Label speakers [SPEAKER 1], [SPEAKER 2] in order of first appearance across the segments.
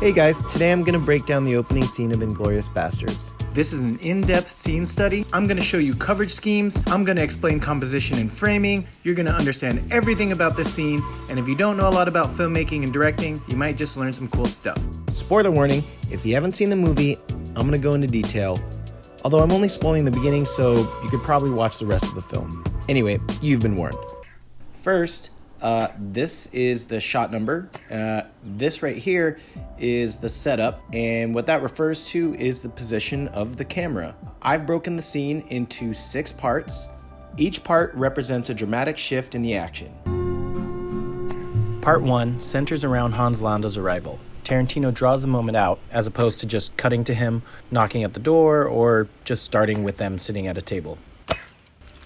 [SPEAKER 1] Hey guys, today I'm going to break down the opening scene of Inglorious Basterds.
[SPEAKER 2] This is an in-depth scene study. I'm going to show you coverage schemes, I'm going to explain composition and framing, you're going to understand everything about this scene, and if you don't know a lot about filmmaking and directing, you might just learn some cool stuff.
[SPEAKER 1] Spoiler warning, if you haven't seen the movie, I'm going to go into detail, although I'm only spoiling the beginning, so you could probably watch the rest of the film. Anyway, you've been warned. First, this is the shot number. This right here is the setup, and what that refers to is the position of the camera. I've broken the scene into 6 parts. Each part represents a dramatic shift in the action. Part 1 centers around Hans Landa's arrival. Tarantino draws the moment out, as opposed to just cutting to him, knocking at the door, or just starting with them sitting at a table.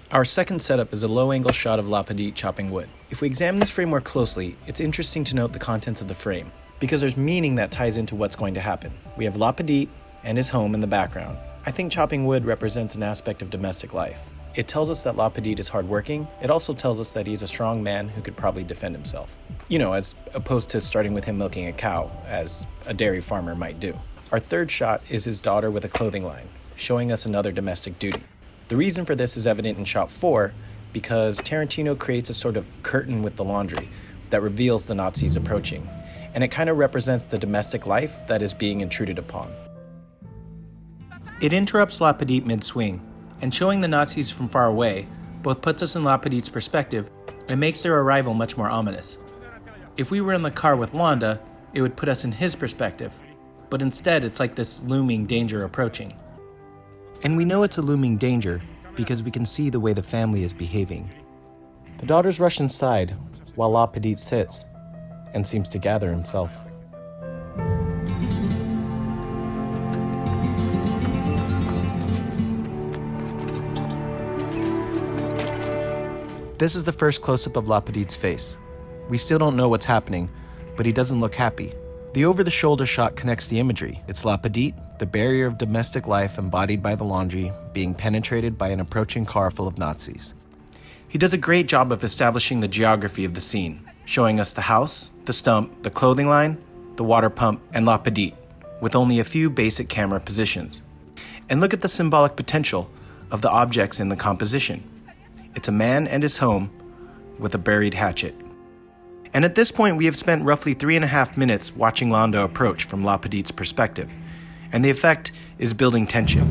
[SPEAKER 1] Our second setup is a low-angle shot of La Petite chopping wood. If we examine this frame more closely, it's interesting to note the contents of the frame, because there's meaning that ties into what's going to happen. We have La Petite and his home in the background. I think chopping wood represents an aspect of domestic life. It tells us that La Petite is hardworking. It also tells us that he's a strong man who could probably defend himself. You know, as opposed to starting with him milking a cow, as a dairy farmer might do. Our third shot is his daughter with a clothing line, showing us another domestic duty. The reason for this is evident in shot 4 because Tarantino creates a sort of curtain with the laundry that reveals the Nazis approaching, and it kind of represents the domestic life that is being intruded upon. It interrupts La Petite mid-swing, and showing the Nazis from far away both puts us in La Petite's perspective and makes their arrival much more ominous. If we were in the car with Landa, it would put us in his perspective, but instead it's like this looming danger approaching. And we know it's a looming danger because we can see the way the family is behaving. The daughters rush inside while La Petite sits and seems to gather himself. This is the first close-up of La Petite's face. We still don't know what's happening, but he doesn't look happy. The over-the-shoulder shot connects the imagery. It's La Petite, the barrier of domestic life embodied by the laundry, being penetrated by an approaching car full of Nazis. He does a great job of establishing the geography of the scene, showing us the house, the stump, the clothing line, the water pump, and La Petite, with only a few basic camera positions. And look at the symbolic potential of the objects in the composition. It's a man and his home with a buried hatchet. And at this point, we have spent roughly 3.5 minutes watching Landa approach from La Petite's perspective, and the effect is building tension.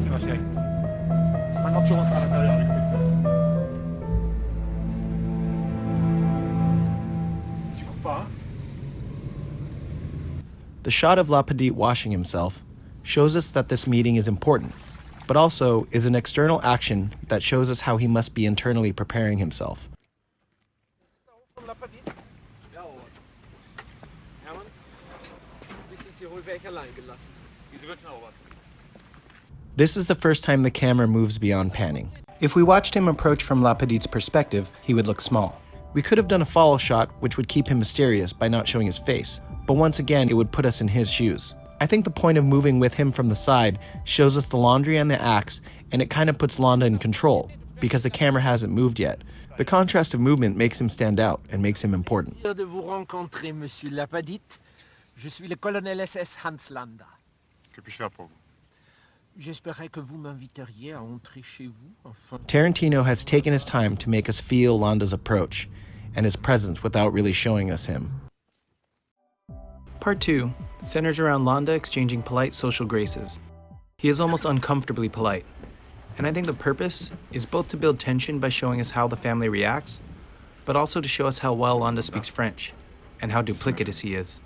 [SPEAKER 1] The shot of La Petite washing himself shows us that this meeting is important, but also is an external action that shows us how he must be internally preparing himself. This is the first time the camera moves beyond panning. If we watched him approach from La Petite's perspective, he would look small. We could have done a follow shot, which would keep him mysterious by not showing his face, but once again, it would put us in his shoes. I think the point of moving with him from the side shows us the laundry and the axe, and it kind of puts Landa in control, because the camera hasn't moved yet. The contrast of movement makes him stand out and makes him important.
[SPEAKER 3] De vous rencontrer, Monsieur La Petite. Je suis le colonel SS Hans Landa.
[SPEAKER 4] Que puis-je faire pour vous?
[SPEAKER 3] J'espérais que vous m'inviteriez à entrer chez vous afin...
[SPEAKER 1] Tarantino has taken his time to make us feel Landa's approach and his presence without really showing us him. Part 2 centers around Landa exchanging polite social graces. He is almost uncomfortably polite, and I think the purpose is both to build tension by showing us how the family reacts, but also to show us how well Landa speaks French and how duplicitous he is.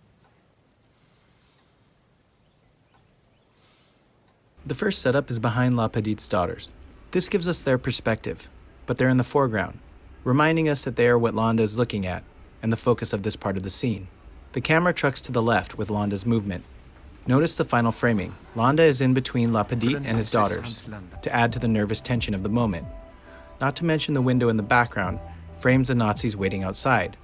[SPEAKER 1] The first setup is behind La Petite's daughters. This gives us their perspective, but they're in the foreground, reminding us that they are what Landa is looking at and the focus of this part of the scene. The camera trucks to the left with Landa's movement. Notice the final framing. Landa is in between La Petite and his daughters to add to the nervous tension of the moment. Not to mention the window in the background frames the Nazis waiting outside,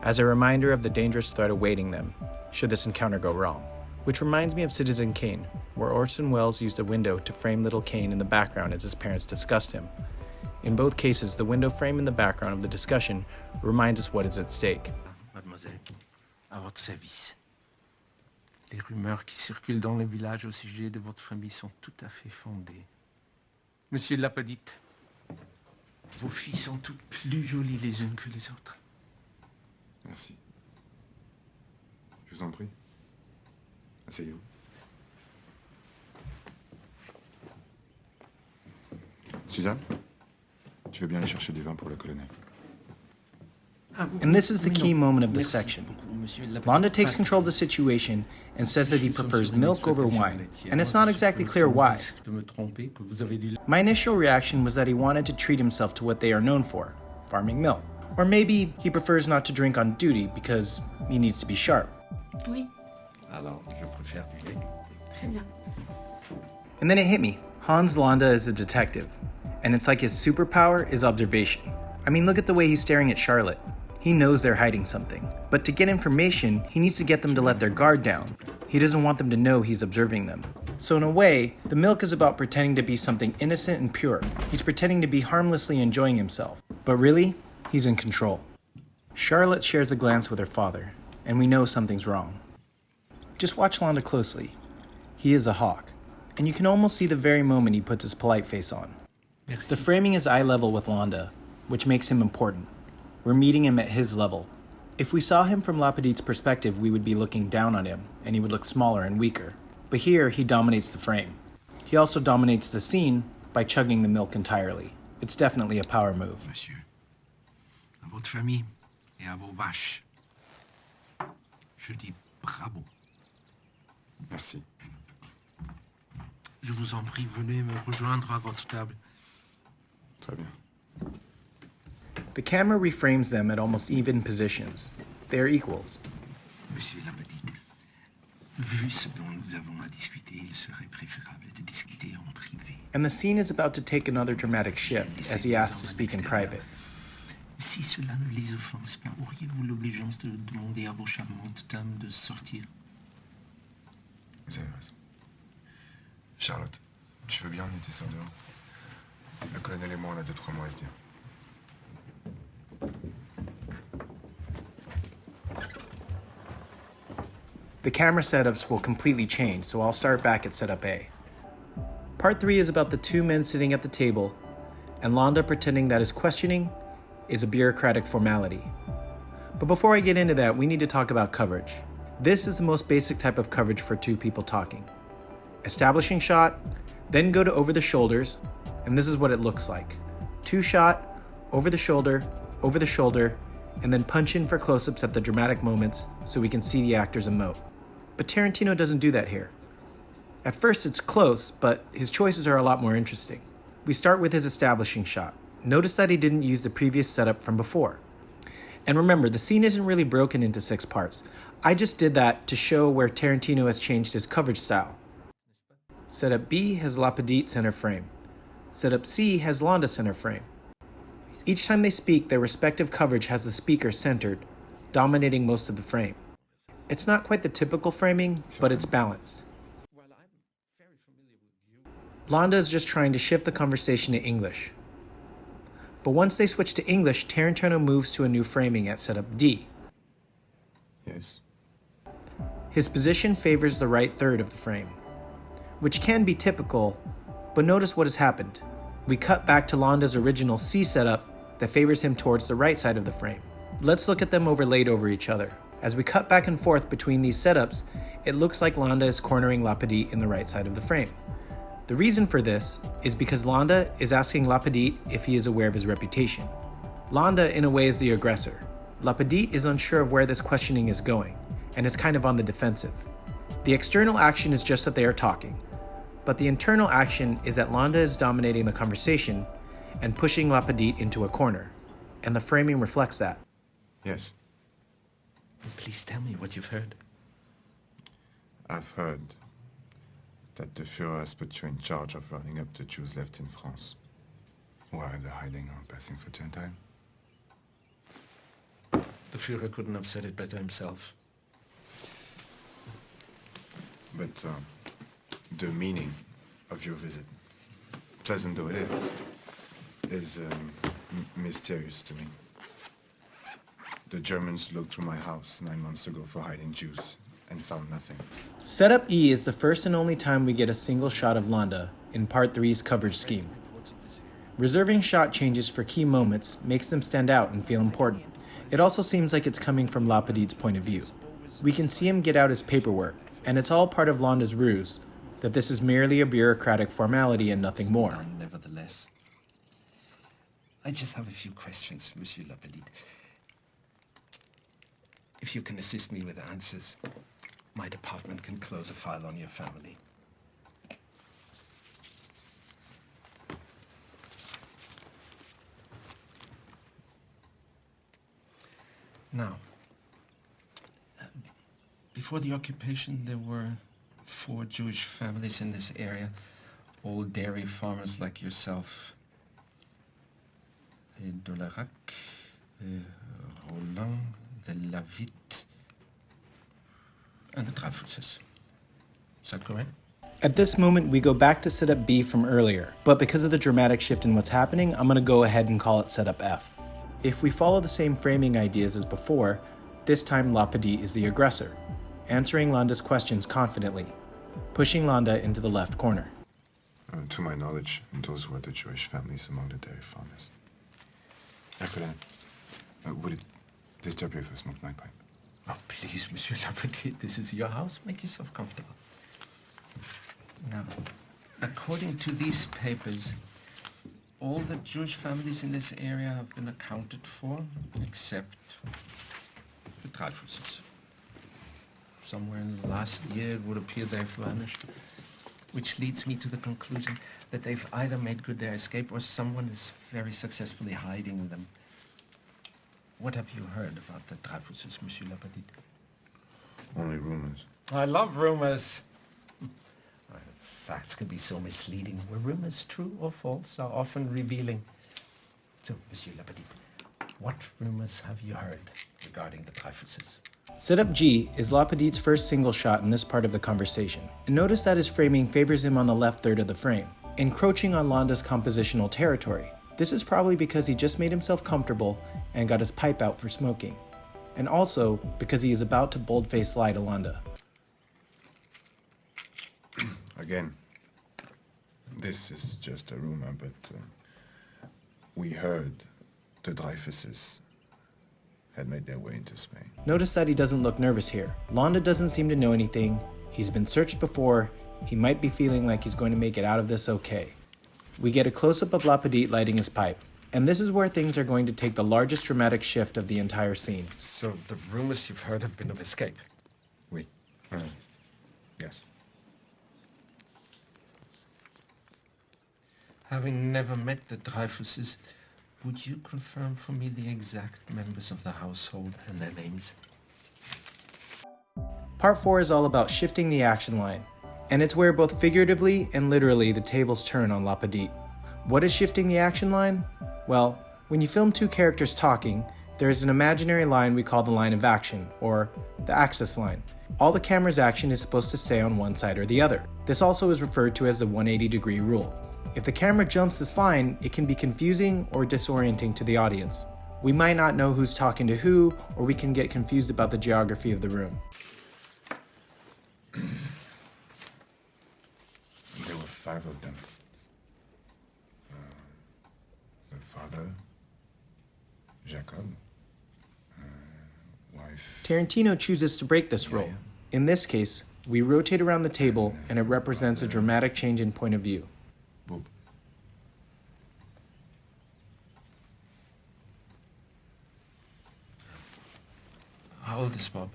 [SPEAKER 1] as a reminder of the dangerous threat awaiting them should this encounter go wrong. Which reminds me of Citizen Kane, where Orson Welles used a window to frame little Kane in the background as his parents discussed him. In both cases, the window frame in the background of the discussion reminds us what is at stake.
[SPEAKER 3] Mademoiselle, à votre service. Les rumeurs qui circulent dans le village au sujet de votre famille sont tout à fait fondées. Monsieur Lapadite, vos filles sont toutes plus jolies les unes que les autres.
[SPEAKER 4] Merci. Je vous en prie. Asseyez-vous. Suzanne, tu veux bien aller chercher du vin pour le colonel?
[SPEAKER 2] And this is the key moment of the section. Londa takes control of the situation and says that he prefers milk over wine, and it's not exactly clear why. My initial reaction was that he wanted to treat himself to what they are known for, farming milk. Or maybe he prefers not to drink on duty because he needs to be sharp.
[SPEAKER 5] Oui,
[SPEAKER 3] Alors, je préfère du lait.
[SPEAKER 5] très bien.
[SPEAKER 2] And then it hit me. Hans Landa is a detective, and it's like his superpower is observation. I mean, look at the way he's staring at Charlotte. He knows they're hiding something, but to get information, he needs to get them to let their guard down. He doesn't want them to know he's observing them. So in a way, the milk is about pretending to be something innocent and pure. He's pretending to be harmlessly enjoying himself, but really, he's in control. Charlotte shares a glance with her father, and we know something's wrong. Just watch Londa closely. He is a hawk, and you can almost see the very moment he puts his polite face on.
[SPEAKER 3] Merci.
[SPEAKER 2] The framing is eye level with Londa, which makes him important. We're meeting him at his level. If we saw him from Lapadite's perspective, we would be looking down on him, and he would look smaller and weaker. But here, he dominates the frame. He also dominates the scene by chugging the milk entirely. It's definitely a power move.
[SPEAKER 3] Monsieur, à votre famille et à vos vaches, je dis bravo.
[SPEAKER 4] Merci.
[SPEAKER 3] Je vous en prie, venez me rejoindre à votre table.
[SPEAKER 4] Très bien.
[SPEAKER 2] The camera reframes them at almost even positions. They are equals.
[SPEAKER 3] Monsieur Lapadite, vu ce dont nous avons à discuter, il serait préférable de discuter en privé.
[SPEAKER 2] And the scene is about to take another dramatic shift as he asks to speak in private.
[SPEAKER 3] Si cela ne les offense pas, auriez-vous l'obligeance de demander à vos charmantes dames de sortir?
[SPEAKER 4] Vous avez raison. Charlotte, tu veux bien emmener tes sœurs dehors? Le colonel et moi, on a 2-3 mots à se dire.
[SPEAKER 2] The camera setups will completely change, so I'll start back at setup A. Part 3 is about the two men sitting at the table, and Londa pretending that his questioning is a bureaucratic formality. But before I get into that, we need to talk about coverage. This is the most basic type of coverage for two people talking. Establishing shot, then go to over the shoulders, and this is what it looks like. Two shot, over the shoulder, and then punch in for close-ups at the dramatic moments so we can see the actors emote. But Tarantino doesn't do that here. At first it's close, but his choices are a lot more interesting. We start with his establishing shot. Notice that he didn't use the previous setup from before. And remember, the scene isn't really broken into 6 parts. I just did that to show where Tarantino has changed his coverage style. Setup B has Lapadite center frame. Setup C has Londa center frame. Each time they speak, their respective coverage has the speaker centered, dominating most of the frame. It's not quite the typical framing, but it's balanced. Londa is just trying to shift the conversation to English. But once they switch to English, Tarantino moves to a new framing at setup D.
[SPEAKER 4] Yes.
[SPEAKER 2] His position favors the right third of the frame, which can be typical, but notice what has happened. We cut back to Londa's original C setup that favors him towards the right side of the frame. Let's look at them overlaid over each other. As we cut back and forth between these setups, it looks like Londa is cornering Lapadite in the right side of the frame. The reason for this is because Londa is asking Lapadite if he is aware of his reputation. Londa, in a way, is the aggressor. Lapadite is unsure of where this questioning is going, and is kind of on the defensive. The external action is just that they are talking, but the internal action is that Londa is dominating the conversation and pushing Lapadite into a corner, and the framing reflects that.
[SPEAKER 4] Yes.
[SPEAKER 3] Please tell me what you've heard.
[SPEAKER 4] I've heard that the Führer has put you in charge of running up the Jews left in France, who are either hiding or passing for Gentile.
[SPEAKER 3] The Führer couldn't have said it better himself.
[SPEAKER 4] But the meaning of your visit, pleasant though it is mysterious to me. The Germans looked through my house 9 months ago for hiding Jews. and found nothing.
[SPEAKER 2] Setup E is the first and only time we get a single shot of Londa in Part 3's coverage scheme. Reserving shot changes for key moments makes them stand out and feel important. It also seems like it's coming from La Petite's point of view. We can see him get out his paperwork, and it's all part of Londa's ruse, that this is merely a bureaucratic formality and nothing more.
[SPEAKER 3] Nevertheless, I just have a few questions, Monsieur Lapedite. If you can assist me with answers, my department can close a file on your family. Now, before the occupation, there were 4 Jewish families in this area, all dairy farmers like yourself. Dolarac, Roland, the Lavitte, and the Dreyfuses. Is that correct?
[SPEAKER 2] At this moment, we go back to setup B from earlier, but because of the dramatic shift in what's happening, I'm going to go ahead and call it setup F. If we follow the same framing ideas as before, this time La Petite is the aggressor, answering Londa's questions confidently, pushing Londa into the left corner.
[SPEAKER 4] To my knowledge, those were the Jewish families among the dairy farmers. Nicolas, would it disturb you if I smoked my pipe?
[SPEAKER 3] Oh, please, Monsieur Lapedite, this is your house. Make yourself comfortable. Now, according to these papers, all the Jewish families in this area have been accounted for, except the Dreyfuses. Somewhere in the last year, it would appear they've vanished, which leads me to the conclusion that they've either made good their escape or someone is very successfully hiding them. What have you heard about the Dreyfuses, Monsieur Lapedite?
[SPEAKER 4] Only rumors.
[SPEAKER 3] I love rumors. Facts can be so misleading. Were rumors true or false are often revealing. So, Monsieur Lapedite, what rumors have you heard regarding the Dreyfuses?
[SPEAKER 2] Setup G is La Petite's first single shot in this part of the conversation. And notice that his framing favors him on the left third of the frame, encroaching on Londa's compositional territory. This is probably because he just made himself comfortable and got his pipe out for smoking. And also because he is about to bold-face lie to Londa.
[SPEAKER 4] Again, this is just a rumor, but we heard the Dreyfuses had made their way into Spain.
[SPEAKER 2] Notice that he doesn't look nervous here. Londa doesn't seem to know anything. He's been searched before. He might be feeling like he's going to make it out of this okay. We get a close-up of La Petite lighting his pipe. And this is where things are going to take the largest dramatic shift of the entire scene.
[SPEAKER 3] So the rumors you've heard have been of escape?
[SPEAKER 4] Oui. Yes.
[SPEAKER 3] Having never met the Dreyfuses, would you confirm for me the exact members of the household and their names?
[SPEAKER 2] Part 4 is all about shifting the action line. And it's where both figuratively and literally the tables turn on La Petite. What is shifting the action line? Well, when you film 2 characters talking, there is an imaginary line we call the line of action, or the axis line. All the camera's action is supposed to stay on one side or the other. This also is referred to as the 180-degree rule. If the camera jumps this line, it can be confusing or disorienting to the audience. We might not know who's talking to who, or we can get confused about the geography of the room.
[SPEAKER 4] There were 5 of them. The father, Jacob, wife.
[SPEAKER 2] Tarantino chooses to break this rule. In this case, we rotate around the table and it represents a dramatic change in point of view.
[SPEAKER 4] Bob.
[SPEAKER 3] How old is Bob?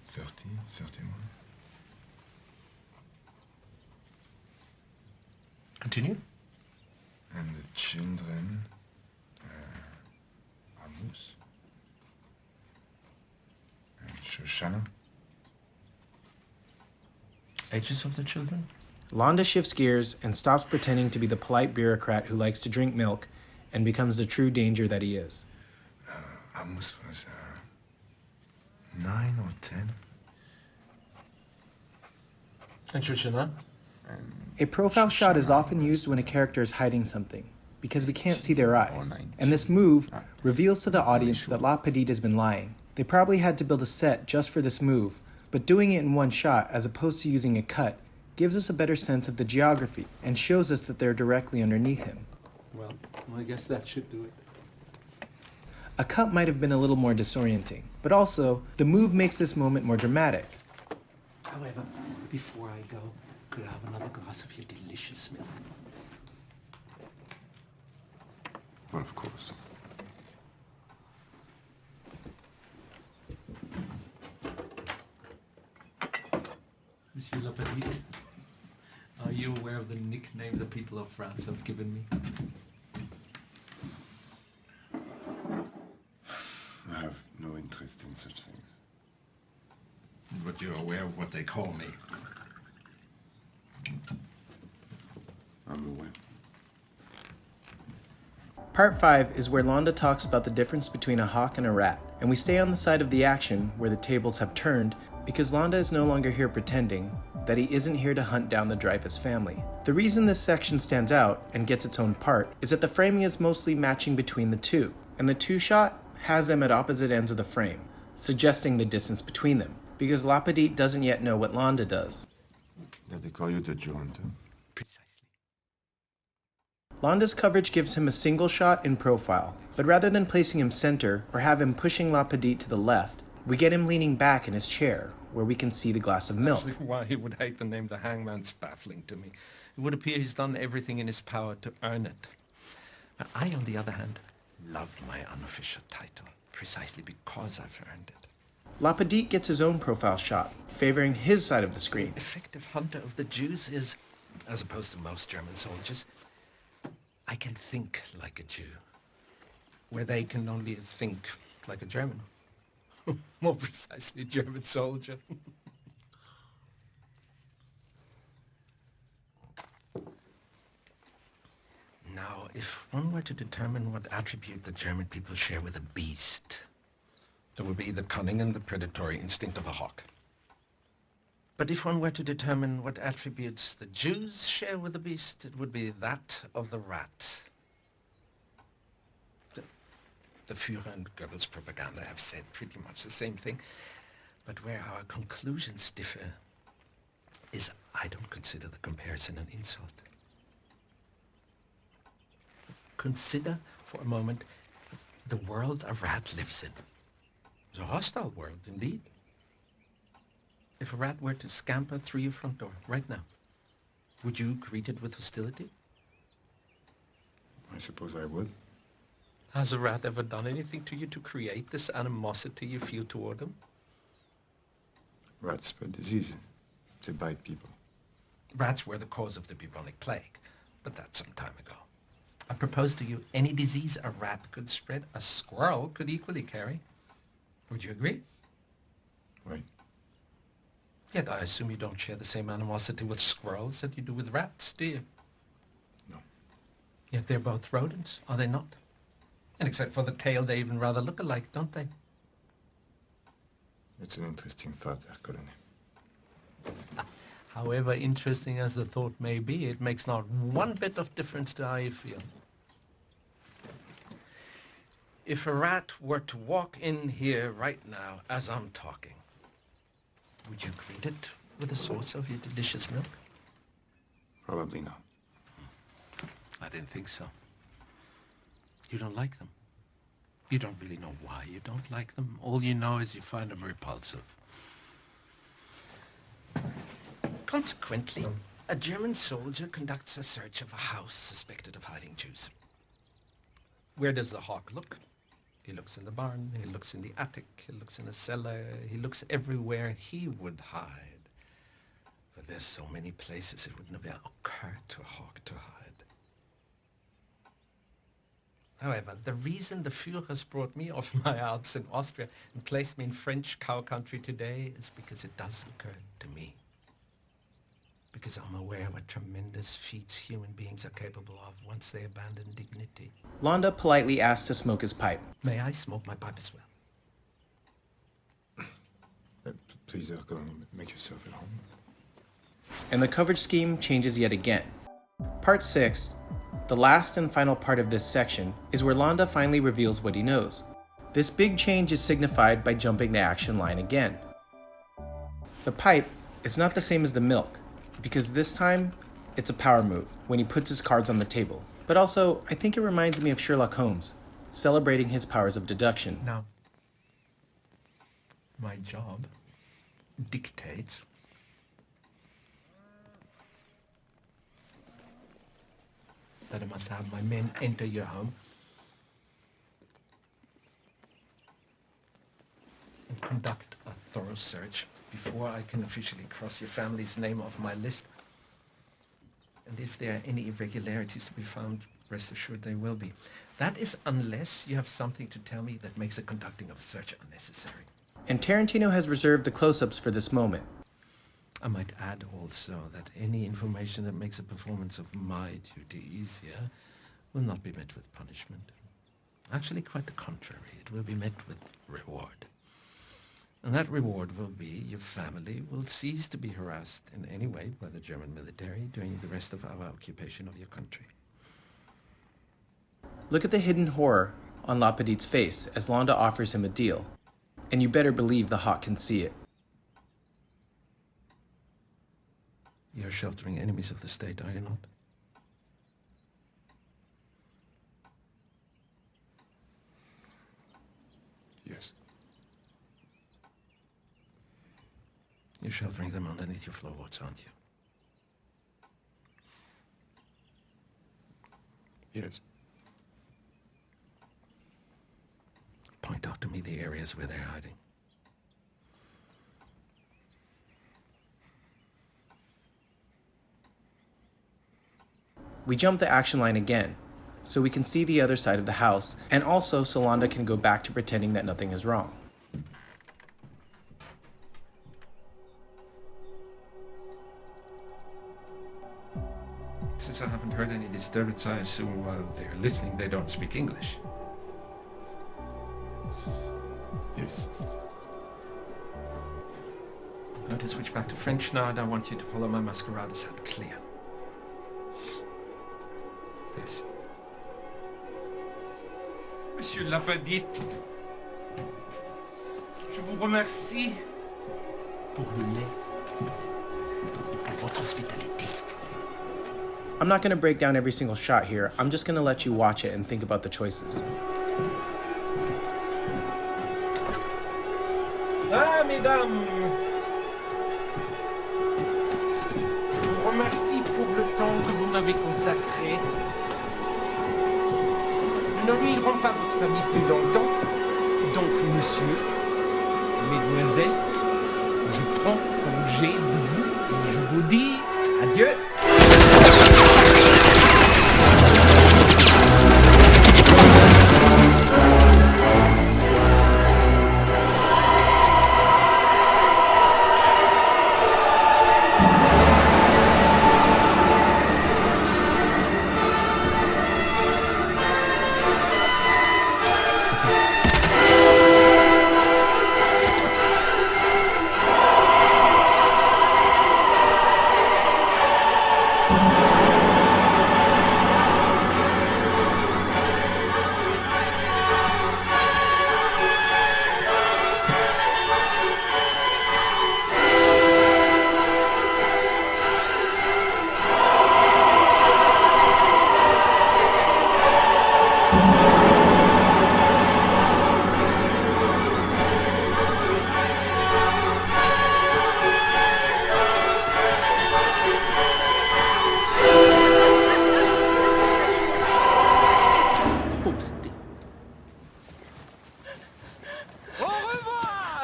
[SPEAKER 4] 30, 31.
[SPEAKER 3] Continue.
[SPEAKER 4] And the children, Amos and Shoshana.
[SPEAKER 3] Ages of the children?
[SPEAKER 2] Londa shifts gears and stops pretending to be the polite bureaucrat who likes to drink milk and becomes the true danger that he is.
[SPEAKER 4] Amos was 9 or 10.
[SPEAKER 3] And Shoshana?
[SPEAKER 2] A profile shot is often used when a character is hiding something, because we can't see their eyes. And this move reveals to the audience that La Petite has been lying, They probably had to build a set just for this move, but doing it in one shot as opposed to using a cut gives us a better sense of the geography and shows us that they're directly underneath him.
[SPEAKER 5] Well, I guess that should do it.
[SPEAKER 2] A cut might have been a little more disorienting, but also, the move makes this moment more dramatic.
[SPEAKER 5] However, before I go, could I have another glass of your delicious milk?
[SPEAKER 4] Well, of course.
[SPEAKER 5] Monsieur Lapadite, are you aware of the nickname the people of France have given me?
[SPEAKER 4] I have no interest in such things.
[SPEAKER 3] But you're aware of what they call me.
[SPEAKER 4] I'm aware.
[SPEAKER 2] Part 5 is where Londa talks about the difference between a hawk and a rat, and we stay on the side of the action where the tables have turned because Londa is no longer here pretending that he isn't here to hunt down the Dreyfus family. The reason this section stands out and gets its own part is that the framing is mostly matching between the two, and the two-shot has them at opposite ends of the frame, suggesting the distance between them, because Lapadite doesn't yet know what Londa does.
[SPEAKER 4] Did they call you the Jew hunter?
[SPEAKER 5] Precisely.
[SPEAKER 2] Londa's coverage gives him a single shot in profile, but rather than placing him center or have him pushing Lapadite to the left, we get him leaning back in his chair, where we can see the glass of milk.
[SPEAKER 3] Actually, why he would hate the name the Hangman's baffling to me. It would appear he's done everything in his power to earn it. But I, on the other hand, love my unofficial title, precisely because I've earned it.
[SPEAKER 2] Lapadite gets his own profile shot, favoring his side of the screen.
[SPEAKER 3] Effective hunter of the Jews is, as opposed to most German soldiers, I can think like a Jew, where they can only think like a German. More precisely, German soldier. Now, if one were to determine what attribute the German people share with a beast, it would be the cunning and the predatory instinct of a hawk. But if one were to determine what attributes the Jews share with the beast, it would be that of the rat. The Führer and Goebbels' propaganda have said pretty much the same thing, but where our conclusions differ is I don't consider the comparison an insult. Consider for a moment the world a rat lives in. It's a hostile world, indeed. If a rat were to scamper through your front door right now, would you greet it with hostility?
[SPEAKER 4] I suppose I would.
[SPEAKER 3] Has a rat ever done anything to you to create this animosity you feel toward them?
[SPEAKER 4] Rats spread disease. They bite people.
[SPEAKER 3] Rats were the cause of the bubonic plague, but that's some time ago. I propose to you any disease a rat could spread, a squirrel could equally carry. Would you agree?
[SPEAKER 4] Right.
[SPEAKER 3] Yet I assume you don't share the same animosity with squirrels that you do with rats, do you?
[SPEAKER 4] No.
[SPEAKER 3] Yet they're both rodents, are they not? And except for the tail, they even rather look alike, don't they?
[SPEAKER 4] It's an interesting thought, Herr Colonel.
[SPEAKER 3] However interesting as the thought may be, it makes not one bit of difference to how you feel. If a rat were to walk in here right now as I'm talking, would you greet it with a source of your delicious milk?
[SPEAKER 4] Probably not.
[SPEAKER 3] I didn't think so. You don't like them. You don't really know why you don't like them. All you know is you find them repulsive. Consequently, a German soldier conducts a search of a house suspected of hiding Jews. Where does the hawk look? He looks in the barn, he looks in the attic, he looks in a cellar, he looks everywhere he would hide. But there's so many places it would never occur to a hawk to hide. However, the reason the Führers brought me off my Alps in Austria and placed me in French cow country today is because it does occur to me. Because I'm aware what tremendous feats human beings are capable of once they abandon dignity.
[SPEAKER 2] Londa politely asks to smoke his pipe.
[SPEAKER 3] May I smoke my pipe as well?
[SPEAKER 4] Please, Herr Colonel, make yourself at home.
[SPEAKER 2] And the coverage scheme changes yet again. Part 6, the last and final part of this section, is where Londa finally reveals what he knows. This big change is signified by jumping the action line again. The pipe is not the same as the milk, because this time it's a power move when he puts his cards on the table. But also, I think it reminds me of Sherlock Holmes, celebrating his powers of deduction.
[SPEAKER 3] Now, my job dictates that I must have my men enter your home and conduct a thorough search before I can officially cross your family's name off my list. And if there are any irregularities to be found, rest assured they will be. That is unless you have something to tell me that makes the conducting of a search unnecessary.
[SPEAKER 2] And Tarantino has reserved the close-ups for this moment.
[SPEAKER 3] I might add also that any information that makes the performance of my duty easier will not be met with punishment. Actually, quite the contrary. It will be met with reward. And that reward will be your family will cease to be harassed in any way by the German military during the rest of our occupation of your country.
[SPEAKER 2] Look at the hidden horror on La Petite's face as Londa offers him a deal. And you better believe the hawk can see it.
[SPEAKER 3] You're sheltering enemies of the state, are you not?
[SPEAKER 4] Yes.
[SPEAKER 3] You're sheltering them underneath your floorboards, aren't you?
[SPEAKER 4] Yes.
[SPEAKER 3] Point out to me the areas where they're hiding.
[SPEAKER 2] We jump the action line again, so we can see the other side of the house, and also so Londa can go back to pretending that nothing is wrong.
[SPEAKER 3] Since I haven't heard any disturbance, I assume while they're listening, they don't speak English.
[SPEAKER 4] Yes.
[SPEAKER 3] I'm going to switch back to French now, and I want you to follow my masquerade set clear. This.
[SPEAKER 6] Monsieur Lapadite, je vous remercie pour le lait et pour votre hospitalité.
[SPEAKER 2] I'm not going to break down every single shot here, I'm just going to let you watch it and think about the choices.
[SPEAKER 6] Ah, mesdames, je vous remercie pour le temps que vous m'avez consacré. Nous ne nuirons pas votre famille plus longtemps. Donc, monsieur, mesdemoiselles, je prends congé de vous et je vous dis adieu.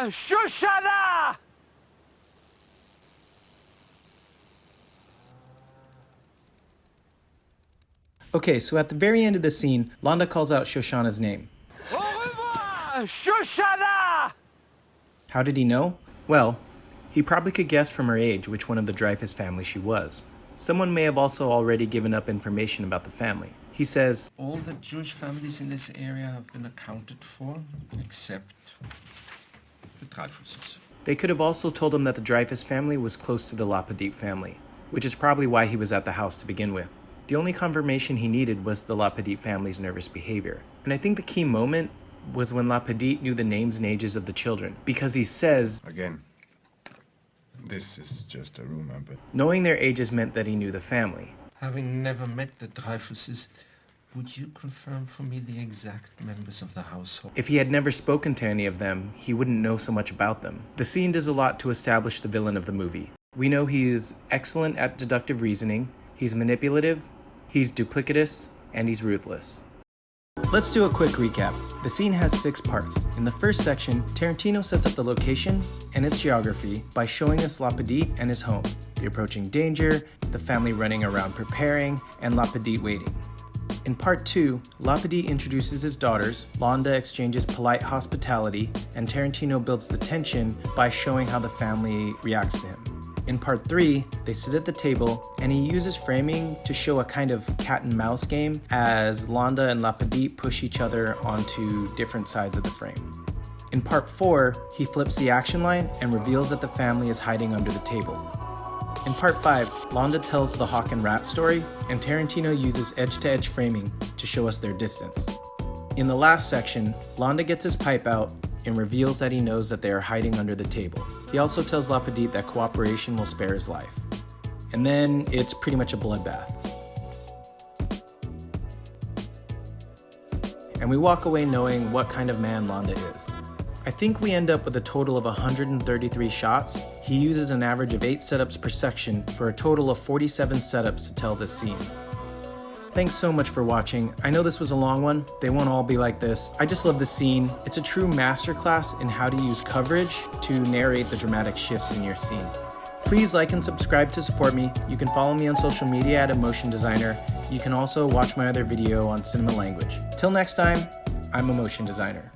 [SPEAKER 6] Shoshana!
[SPEAKER 2] Okay, so at the very end of the scene, Londa calls out Shoshana's name.
[SPEAKER 6] Au revoir, Shoshana!
[SPEAKER 2] How did he know? Well, he probably could guess from her age which one of the Dreyfus family she was. Someone may have also already given up information about the family. He says,
[SPEAKER 3] All the Jewish families in this area have been accounted for, except the Dreyfuses.
[SPEAKER 2] They could have also told him that the Dreyfus family was close to the La Petite family, which is probably why he was at the house to begin with. The only confirmation he needed was the La Petite family's nervous behavior. And I think the key moment was when La Petite knew the names and ages of the children, because he says,
[SPEAKER 4] Again, this is just a rumor, but
[SPEAKER 2] knowing their ages meant that he knew the family.
[SPEAKER 3] Having never met the Dreyfuses, would you confirm for me the exact members of the household?
[SPEAKER 2] If he had never spoken to any of them, he wouldn't know so much about them. The scene does a lot to establish the villain of the movie. We know he is excellent at deductive reasoning, he's manipulative, he's duplicitous, and he's ruthless. Let's do a quick recap. The scene has 6 parts. In the first section, Tarantino sets up the location and its geography by showing us La Petite and his home, the approaching danger, the family running around preparing, and La Petite waiting. In part 2, La Petite introduces his daughters, Londa exchanges polite hospitality, and Tarantino builds the tension by showing how the family reacts to him. In part 3, they sit at the table, and he uses framing to show a kind of cat and mouse game as Londa and La Petite push each other onto different sides of the frame. In part 4, he flips the action line and reveals that the family is hiding under the table. In part 5, Londa tells the hawk and rat story, and Tarantino uses edge-to-edge framing to show us their distance. In the last section, Londa gets his pipe out and reveals that he knows that they are hiding under the table. He also tells La Petite that cooperation will spare his life. And then it's pretty much a bloodbath. And we walk away knowing what kind of man Londa is. I think we end up with a total of 133 shots. He uses an average of 8 setups per section for a total of 47 setups to tell this scene. Thanks so much for watching. I know this was a long one. They won't all be like this. I just love the scene. It's a true masterclass in how to use coverage to narrate the dramatic shifts in your scene. Please like and subscribe to support me. You can follow me on social media at Emotion Designer. You can also watch my other video on cinema language. Till next time, I'm Emotion Designer.